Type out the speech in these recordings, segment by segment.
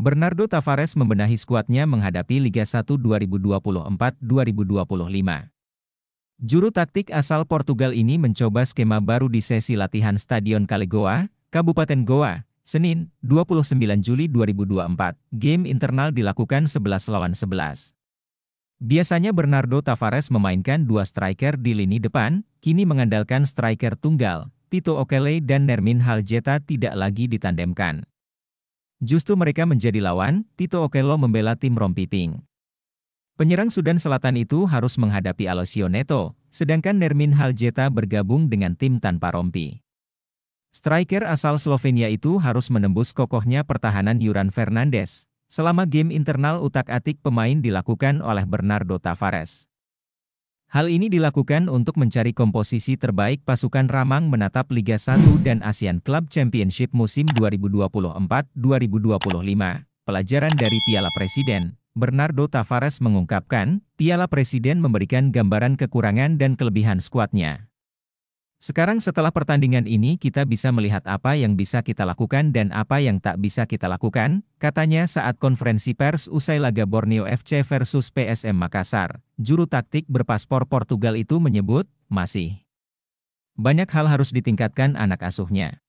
Bernardo Tavares membenahi skuadnya menghadapi Liga 1 2024-2025. Juru taktik asal Portugal ini mencoba skema baru di sesi latihan Stadion Calegoa, Kabupaten Goa, Senin, 29 Juli 2024. Game internal dilakukan 11 lawan 11. Biasanya Bernardo Tavares memainkan dua striker di lini depan, kini mengandalkan striker tunggal, Tito Okello dan Nermin Haljeta tidak lagi ditandemkan. Justru mereka menjadi lawan, Tito Okello membela tim Rompi Pink. Penyerang Sudan Selatan itu harus menghadapi Alessio Neto, sedangkan Nermin Haljeta bergabung dengan tim tanpa rompi. Striker asal Slovenia itu harus menembus kokohnya pertahanan Juran Fernandes. Selama game internal utak-atik pemain dilakukan oleh Bernardo Tavares. Hal ini dilakukan untuk mencari komposisi terbaik pasukan Ramang menatap Liga 1 dan ASEAN Club Championship musim 2024-2025. Pelajaran dari Piala Presiden. Bernardo Tavares mengungkapkan, Piala Presiden memberikan gambaran kekurangan dan kelebihan skuadnya. Sekarang setelah pertandingan ini kita bisa melihat apa yang bisa kita lakukan dan apa yang tak bisa kita lakukan, katanya saat konferensi pers usai laga Borneo FC versus PSM Makassar. Juru taktik berpaspor Portugal itu menyebut, masih banyak hal harus ditingkatkan anak asuhnya.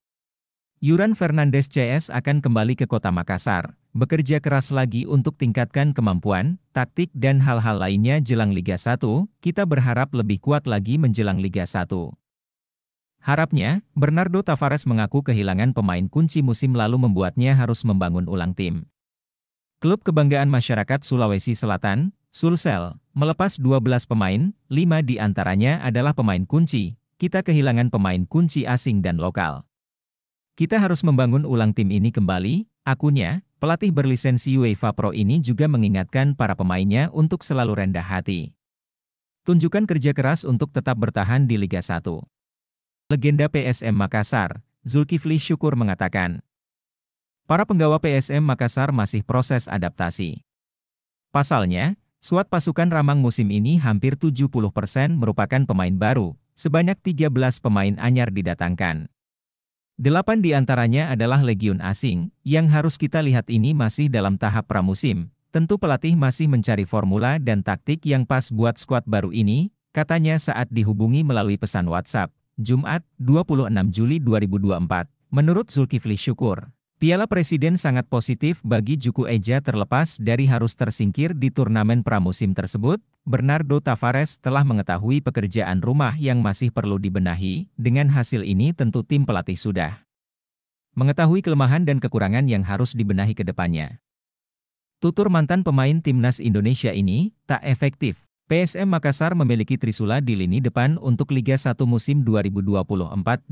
Juran Fernandes CS akan kembali ke kota Makassar, bekerja keras lagi untuk tingkatkan kemampuan, taktik dan hal-hal lainnya jelang Liga 1, kita berharap lebih kuat lagi menjelang Liga 1. Harapnya, Bernardo Tavares mengaku kehilangan pemain kunci musim lalu membuatnya harus membangun ulang tim. Klub kebanggaan masyarakat Sulawesi Selatan, Sulsel, melepas 12 pemain, 5 di antaranya adalah pemain kunci, kita kehilangan pemain kunci asing dan lokal. Kita harus membangun ulang tim ini kembali, akunya. Pelatih berlisensi UEFA Pro ini juga mengingatkan para pemainnya untuk selalu rendah hati. Tunjukkan kerja keras untuk tetap bertahan di Liga 1. Legenda PSM Makassar, Zulkifli Syukur mengatakan, para penggawa PSM Makassar masih proses adaptasi. Pasalnya, skuad pasukan Ramang musim ini hampir 70% merupakan pemain baru, sebanyak 13 pemain anyar didatangkan. 8 di antaranya adalah legiun asing, yang harus kita lihat ini masih dalam tahap pramusim. Tentu pelatih masih mencari formula dan taktik yang pas buat skuad baru ini, katanya saat dihubungi melalui pesan WhatsApp, Jumat, 26 Juli 2024. Menurut Zulkifli Syukur, Piala Presiden sangat positif bagi Juku Eja terlepas dari harus tersingkir di turnamen pramusim tersebut. Bernardo Tavares telah mengetahui pekerjaan rumah yang masih perlu dibenahi, dengan hasil ini tentu tim pelatih sudah mengetahui kelemahan dan kekurangan yang harus dibenahi ke depannya. Tutur mantan pemain timnas Indonesia ini, tak efektif. PSM Makassar memiliki trisula di lini depan untuk Liga 1 musim 2024-2025.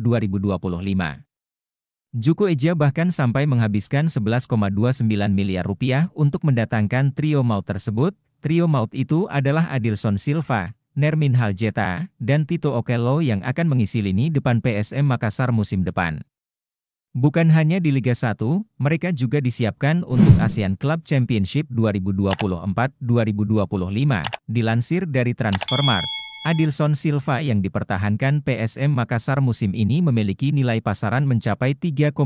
Juku Eja bahkan sampai menghabiskan 11,29 miliar rupiah untuk mendatangkan trio maut tersebut. Trio maut itu adalah Adilson Silva, Nermin Haljeta, dan Tito Okello yang akan mengisi lini depan PSM Makassar musim depan. Bukan hanya di Liga 1, mereka juga disiapkan untuk ASEAN Club Championship 2024-2025. Dilansir dari Transfermarkt, Adilson Silva yang dipertahankan PSM Makassar musim ini memiliki nilai pasaran mencapai 3,91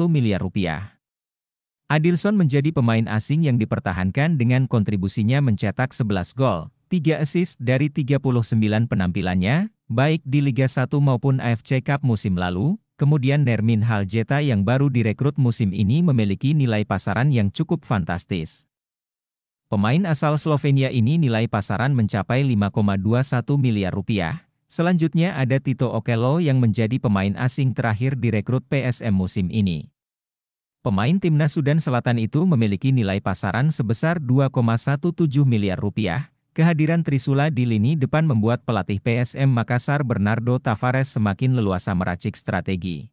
miliar rupiah. Adilson menjadi pemain asing yang dipertahankan dengan kontribusinya mencetak 11 gol, 3 assist dari 39 penampilannya, baik di Liga 1 maupun AFC Cup musim lalu. Kemudian Nermin Haljeta yang baru direkrut musim ini memiliki nilai pasaran yang cukup fantastis. Pemain asal Slovenia ini nilai pasaran mencapai 5,21 miliar rupiah. Selanjutnya ada Tito Okello yang menjadi pemain asing terakhir direkrut PSM musim ini. Pemain timnas Sudan Selatan itu memiliki nilai pasaran sebesar 2,17 miliar rupiah. Kehadiran Trisula di lini depan membuat pelatih PSM Makassar Bernardo Tavares semakin leluasa meracik strategi.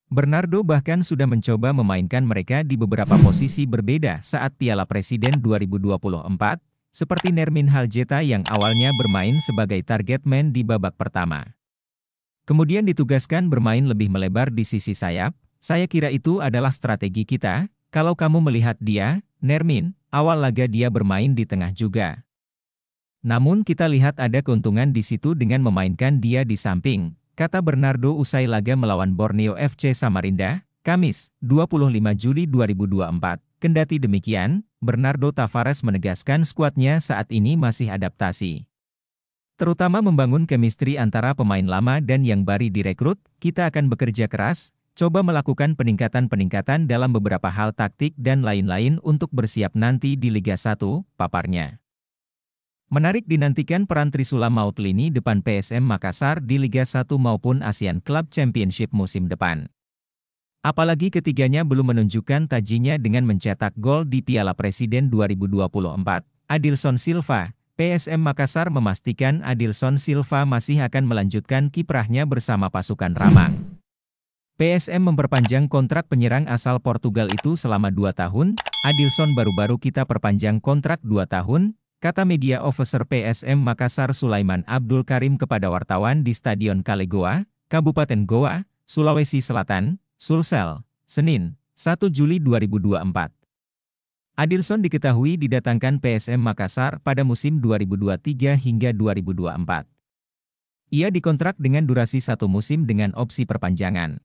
Bernardo bahkan sudah mencoba memainkan mereka di beberapa posisi berbeda saat Piala Presiden 2024, seperti Nermin Haljeta yang awalnya bermain sebagai target man di babak pertama. Kemudian ditugaskan bermain lebih melebar di sisi sayap. Saya kira itu adalah strategi kita. Kalau kamu melihat dia, Nermin, awal laga dia bermain di tengah juga. Namun kita lihat ada keuntungan di situ dengan memainkan dia di samping, kata Bernardo usai laga melawan Borneo FC Samarinda. Kamis, 25 Juli 2024. Kendati demikian, Bernardo Tavares menegaskan skuadnya saat ini masih adaptasi. Terutama membangun chemistry antara pemain lama dan yang baru direkrut, kita akan bekerja keras, coba melakukan peningkatan-peningkatan dalam beberapa hal taktik dan lain-lain untuk bersiap nanti di Liga 1, paparnya. Menarik dinantikan peran Trisula Mautlini depan PSM Makassar di Liga 1 maupun Asian Club Championship musim depan. Apalagi ketiganya belum menunjukkan tajinya dengan mencetak gol di Piala Presiden 2024. Adilson Silva, PSM Makassar memastikan Adilson Silva masih akan melanjutkan kiprahnya bersama pasukan Ramang. PSM memperpanjang kontrak penyerang asal Portugal itu selama 2 tahun, Adilson baru-baru kita perpanjang kontrak 2 tahun, kata media officer PSM Makassar Sulaiman Abdul Karim kepada wartawan di Stadion Kalegoa, Kabupaten Goa, Sulawesi Selatan, Sulsel, Senin, 1 Juli 2024. Adilson diketahui didatangkan PSM Makassar pada musim 2023 hingga 2024. Ia dikontrak dengan durasi 1 musim dengan opsi perpanjangan.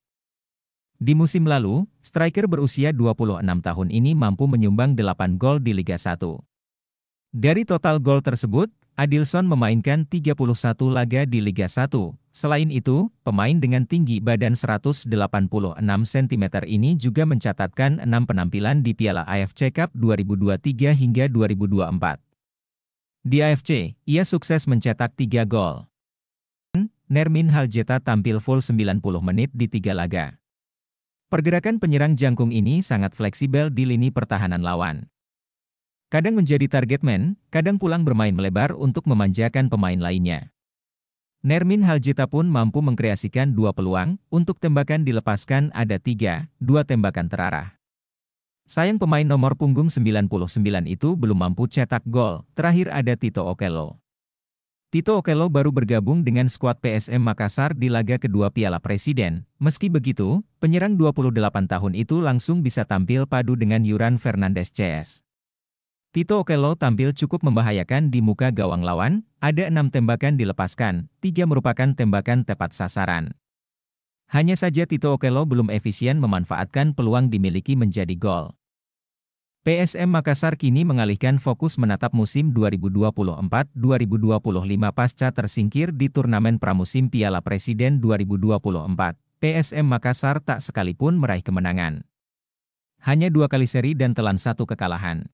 Di musim lalu, striker berusia 26 tahun ini mampu menyumbang 8 gol di Liga 1. Dari total gol tersebut, Adilson memainkan 31 laga di Liga 1. Selain itu, pemain dengan tinggi badan 186 cm ini juga mencatatkan 6 penampilan di Piala AFC Cup 2023 hingga 2024. Di AFC, ia sukses mencetak 3 gol. Nermin Haljeta tampil full 90 menit di 3 laga. Pergerakan penyerang jangkung ini sangat fleksibel di lini pertahanan lawan. Kadang menjadi target man, kadang pulang bermain melebar untuk memanjakan pemain lainnya. Nermin Haljeta pun mampu mengkreasikan 2 peluang, untuk tembakan dilepaskan ada 3, 2 tembakan terarah. Sayang pemain nomor punggung 99 itu belum mampu cetak gol, terakhir ada Tito Okello. Tito Okello baru bergabung dengan skuad PSM Makassar di laga kedua Piala Presiden. Meski begitu, penyerang 28 tahun itu langsung bisa tampil padu dengan Yuran Fernandes CS. Tito Okello tampil cukup membahayakan di muka gawang lawan, ada 6 tembakan dilepaskan, 3 merupakan tembakan tepat sasaran. Hanya saja Tito Okello belum efisien memanfaatkan peluang dimiliki menjadi gol. PSM Makassar kini mengalihkan fokus menatap musim 2024-2025 pasca tersingkir di turnamen pramusim Piala Presiden 2024. PSM Makassar tak sekalipun meraih kemenangan. Hanya 2 kali seri dan telan 1 kekalahan.